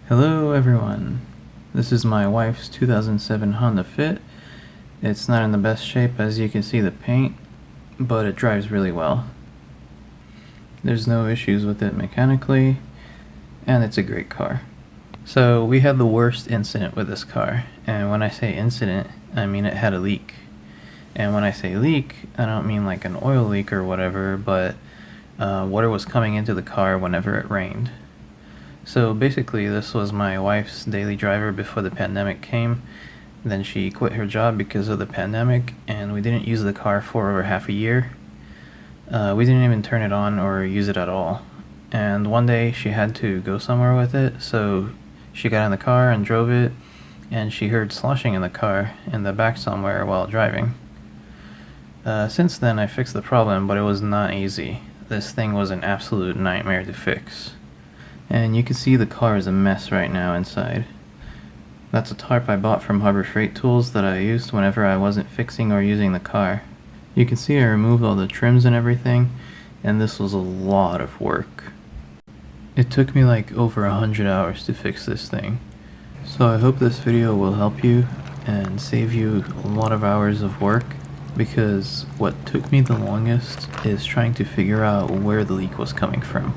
Hello everyone, this is my wife's 2007 Honda Fit. It's not in the best shape, as you can see the paint, but it drives really well. There's no issues with it mechanically, and it's a great car. So we had the worst incident with this car, and when I say incident, I mean it had a leak. And when I say leak, I don't mean like an oil leak or whatever, but water was coming into the car whenever it rained. So basically this was my wife's daily driver before the pandemic came. Then she quit her job because of the pandemic, and we didn't use the car for over half a year. We didn't even turn it on or use it at all. And one day she had to go somewhere with it, so she got in the car and drove it, and she heard sloshing in the car in the back somewhere while driving. Since then I fixed the problem, but it was not easy. This thing was an absolute nightmare to fix. And you can see the car is a mess right now inside. That's a tarp I bought from Harbor Freight Tools that I used whenever I wasn't fixing or using the car. You can see I removed all the trims and everything, and this was a lot of work. It took me like over 100 hours to fix this thing. So I hope this video will help you and save you a lot of hours of work, because what took me the longest is trying to figure out where the leak was coming from.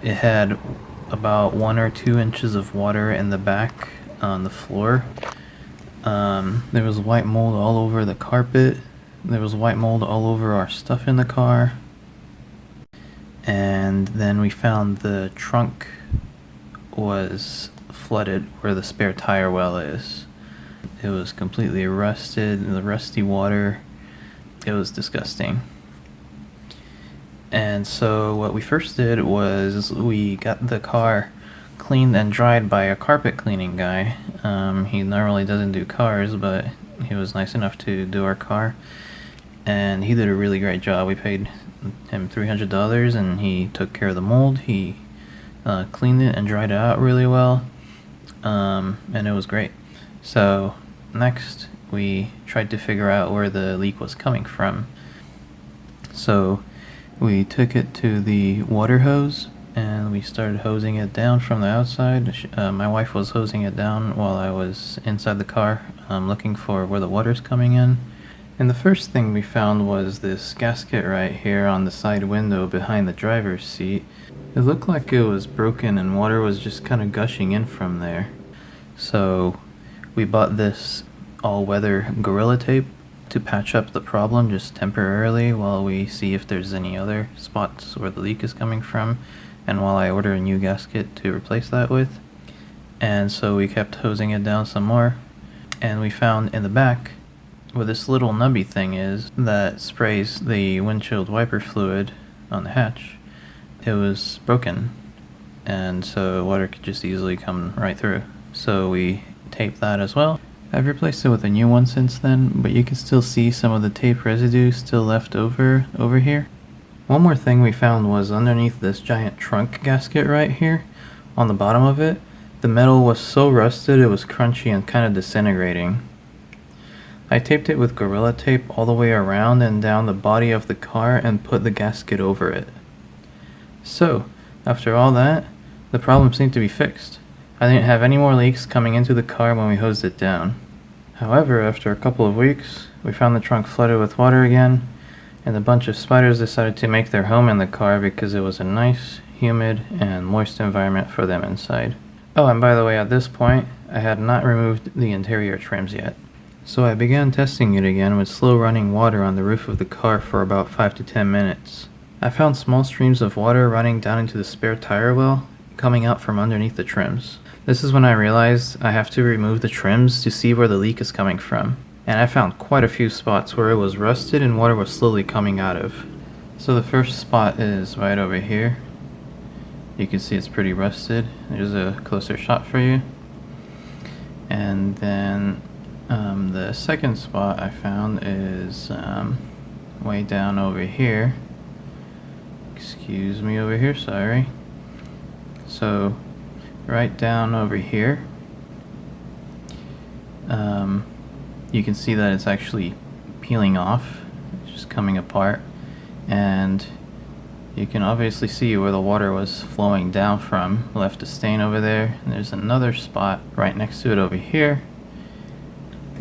It had about 1 or 2 inches of water in the back on the floor. There was white mold all over the carpet. There was white mold all over our stuff in the car. And then we found the trunk was flooded where the spare tire well is. It was completely rusted, the rusty water. It was disgusting. And so what we first did was we got the car cleaned and dried by a carpet cleaning guy. He normally doesn't do cars, but he was nice enough to do our car, and he did a really great job. We paid him $300 and he took care of the mold. He cleaned it and dried it out really well, and it was great. So next we tried to figure out where the leak was coming from. So we took it to the water hose and we started hosing it down from the outside. My wife was hosing it down while I was inside the car looking for where the water's coming in. And the first thing we found was this gasket right here on the side window behind the driver's seat. It looked like it was broken and water was just kind of gushing in from there. So we bought this all-weather Gorilla Tape to patch up the problem just temporarily while we see if there's any other spots where the leak is coming from, and while I order a new gasket to replace that with. And so we kept hosing it down some more, and we found in the back where this little nubby thing is that sprays the windshield wiper fluid on the hatch, it was broken, and so water could just easily come right through. So we taped that as well. I've replaced it with a new one since then, but you can still see some of the tape residue still left over here. One more thing we found was underneath this giant trunk gasket right here, on the bottom of it, the metal was so rusted it was crunchy and kind of disintegrating. I taped it with Gorilla Tape all the way around and down the body of the car and put the gasket over it. So, after all that, the problem seemed to be fixed. I didn't have any more leaks coming into the car when we hosed it down. However, after a couple of weeks, we found the trunk flooded with water again, and a bunch of spiders decided to make their home in the car because it was a nice, humid, and moist environment for them inside. Oh, and by the way, at this point, I had not removed the interior trims yet. So I began testing it again with slow running water on the roof of the car for about 5 to 10 minutes. I found small streams of water running down into the spare tire well, coming out from underneath the trims. This is when I realized I have to remove the trims to see where the leak is coming from. And I found quite a few spots where it was rusted and water was slowly coming out of. So the first spot is right over here. You can see it's pretty rusted. There's a closer shot for you. And then the second spot I found is way down over here. Excuse me over here, sorry. So right down over here, you can see that it's actually peeling off. It's just coming apart, and You can obviously see where the water was flowing down from. Left a stain over there. And there's another spot right next to it over here.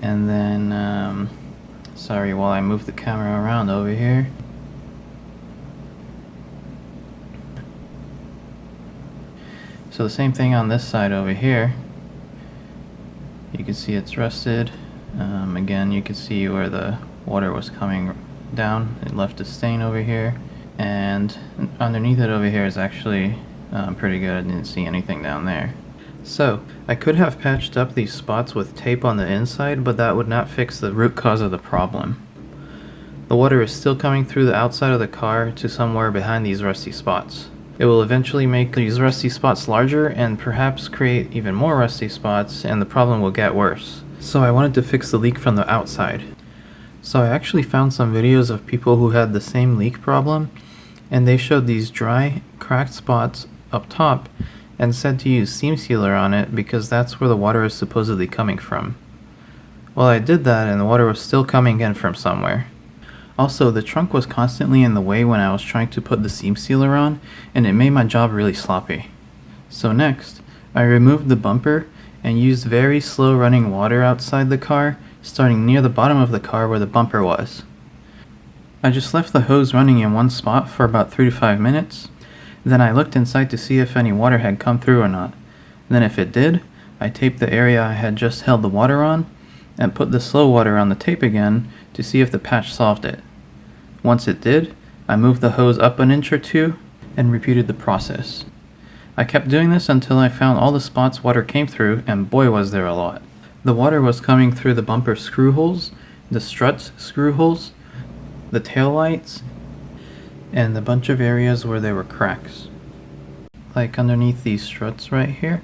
And then, sorry, while I move the camera around over here. So the same thing on this side over here. You can see it's rusted. Again, you can see where the water was coming down. It left a stain over here. And underneath it over here is actually pretty good. I didn't see anything down there. So, I could have patched up these spots with tape on the inside, but that would not fix the root cause of the problem. The water is still coming through the outside of the car to somewhere behind these rusty spots. It will eventually make these rusty spots larger and perhaps create even more rusty spots, and the problem will get worse. So I wanted to fix the leak from the outside. So I actually found some videos of people who had the same leak problem, and they showed these dry, cracked spots up top and said to use seam sealer on it because that's where the water is supposedly coming from. Well, I did that and the water was still coming in from somewhere. Also, the trunk was constantly in the way when I was trying to put the seam sealer on, and it made my job really sloppy. So next, I removed the bumper and used very slow running water outside the car, starting near the bottom of the car where the bumper was. I just left the hose running in one spot for about 3 to 5 minutes. Then I looked inside to see if any water had come through or not. Then if it did, I taped the area I had just held the water on and put the slow water on the tape again to see if the patch solved it. Once it did, I moved the hose up an inch or two and repeated the process. I kept doing this until I found all the spots water came through, and boy was there a lot. The water was coming through the bumper screw holes, the struts screw holes, the tail lights, and a bunch of areas where there were cracks. Like underneath these struts right here.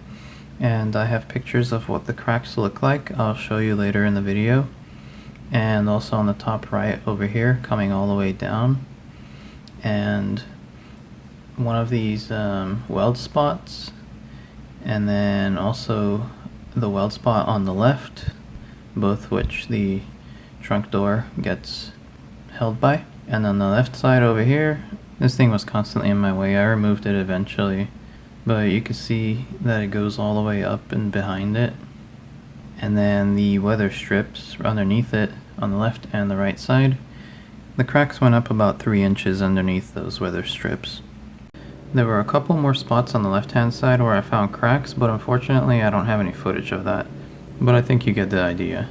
And I have pictures of what the cracks look like. I'll show you later in the video. And also on the top right over here, coming all the way down. And one of these weld spots. And then also the weld spot on the left, both which the trunk door gets held by. And on the left side over here, this thing was constantly in my way. I removed it eventually, but you can see that it goes all the way up and behind it. And then the weather strips underneath it on the left and the right side. The cracks went up about 3 inches underneath those weather strips. There were a couple more spots on the left hand side where I found cracks, but unfortunately I don't have any footage of that. But I think you get the idea.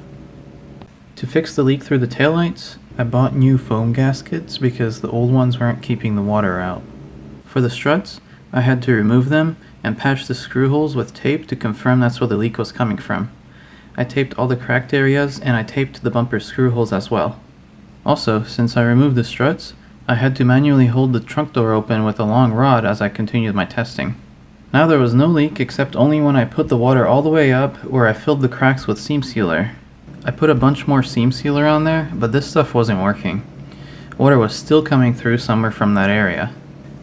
To fix the leak through the taillights, I bought new foam gaskets because the old ones weren't keeping the water out. For the struts, I had to remove them and patch the screw holes with tape to confirm that's where the leak was coming from. I taped all the cracked areas and I taped the bumper screw holes as well. Also, since I removed the struts, I had to manually hold the trunk door open with a long rod as I continued my testing. Now there was no leak except only when I put the water all the way up where I filled the cracks with seam sealer. I put a bunch more seam sealer on there, but this stuff wasn't working. Water was still coming through somewhere from that area.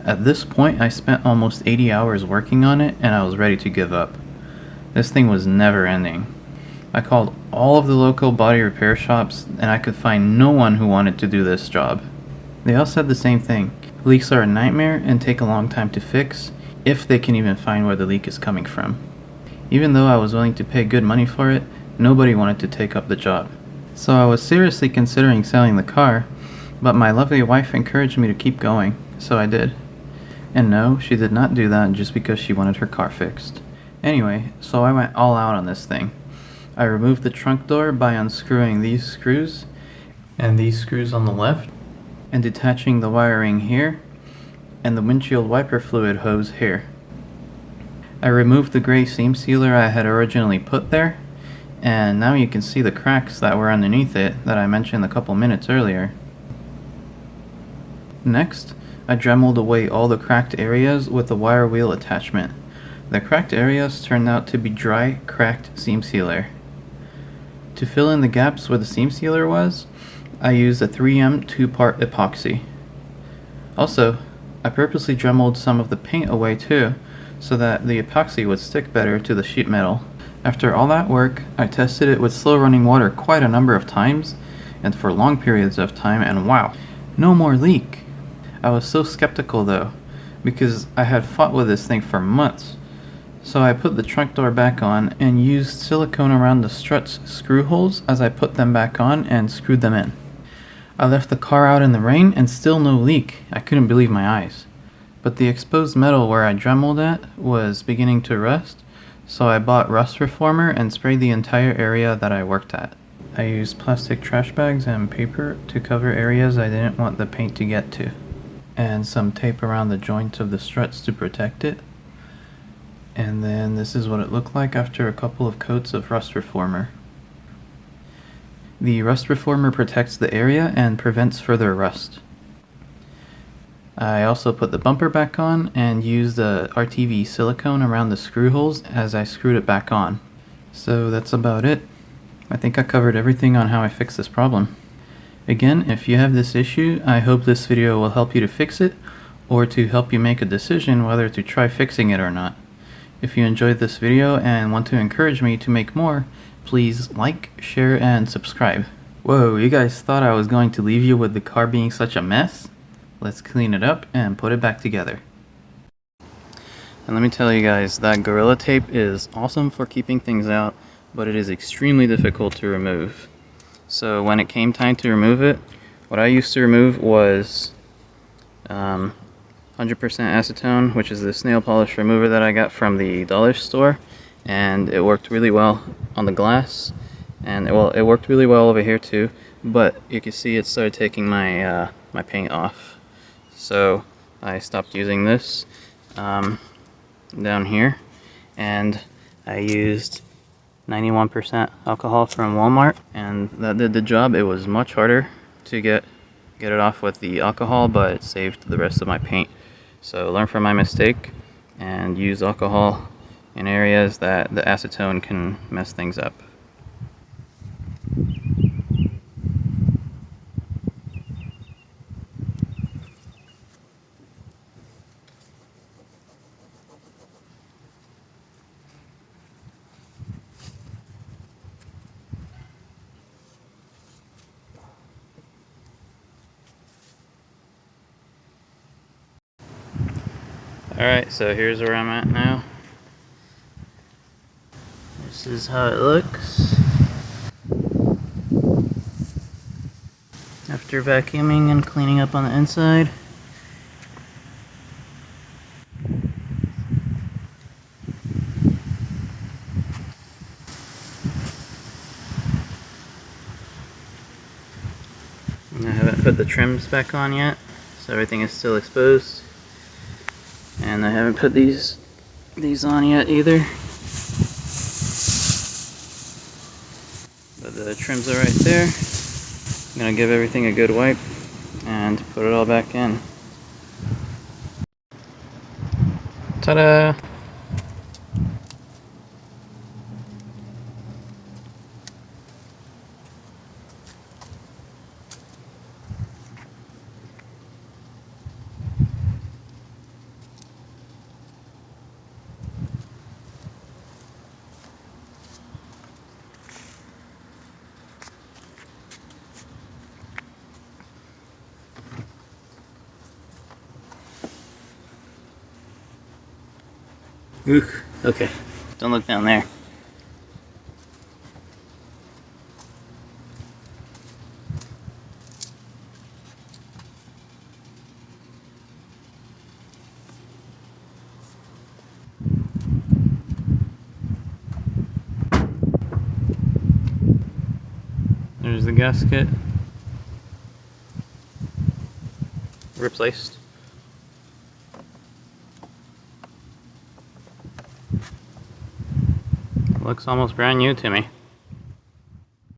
At this point, I spent almost 80 hours working on it and I was ready to give up. This thing was never ending. I called all of the local body repair shops and I could find no one who wanted to do this job. They all said the same thing. Leaks are a nightmare and take a long time to fix, if they can even find where the leak is coming from. Even though I was willing to pay good money for it, nobody wanted to take up the job. So I was seriously considering selling the car, but my lovely wife encouraged me to keep going, so I did. And no, she did not do that just because she wanted her car fixed. Anyway, so I went all out on this thing. I removed the trunk door by unscrewing these screws and these screws on the left and detaching the wiring here and the windshield wiper fluid hose here. I removed the gray seam sealer I had originally put there, and now you can see the cracks that were underneath it that I mentioned a couple minutes earlier. Next, I dremeled away all the cracked areas with the wire wheel attachment. The cracked areas turned out to be dry, cracked seam sealer. To fill in the gaps where the seam sealer was, I used a 3M 2-part epoxy. Also, I purposely dremeled some of the paint away too, so that the epoxy would stick better to the sheet metal. After all that work, I tested it with slow running water quite a number of times, and for long periods of time, and wow, no more leak! I was so skeptical though, because I had fought with this thing for months. So I put the trunk door back on and used silicone around the struts screw holes as I put them back on and screwed them in. I left the car out in the rain and still no leak. I couldn't believe my eyes. But the exposed metal where I dremeled at was beginning to rust, so I bought rust reformer and sprayed the entire area that I worked at. I used plastic trash bags and paper to cover areas I didn't want the paint to get to, and some tape around the joints of the struts to protect it. And then this is what it looked like after a couple of coats of rust reformer. The rust reformer protects the area and prevents further rust. I also put the bumper back on and used the RTV silicone around the screw holes as I screwed it back on. So that's about it. I think I covered everything on how I fixed this problem. Again, if you have this issue, I hope this video will help you to fix it, or to help you make a decision whether to try fixing it or not. If you enjoyed this video and want to encourage me to make more, please like, share, and subscribe. Whoa, you guys thought I was going to leave you with the car being such a mess? Let's clean it up and put it back together. And let me tell you guys, that Gorilla Tape is awesome for keeping things out, but it is extremely difficult to remove. So when it came time to remove it, what I used to remove was 100% acetone, which is the nail polish remover that I got from the dollar store, and it worked really well on the glass, and it worked really well over here too, but you can see it started taking my my paint off. So I stopped using this down here, and I used 91% alcohol from Walmart, and that did the job. It was much harder to get it off with the alcohol, but it saved the rest of my paint. So learn from my mistake and use alcohol in areas that the acetone can mess things up. Alright, so here's where I'm at now. This is how it looks after vacuuming and cleaning up on the inside. And I haven't put the trims back on yet, so everything is still exposed. And I haven't put these on yet either. But the trims are right there. I'm gonna give everything a good wipe and put it all back in. Ta-da! Ooh, okay, don't look down there. There's the gasket. Replaced. Looks almost brand new to me.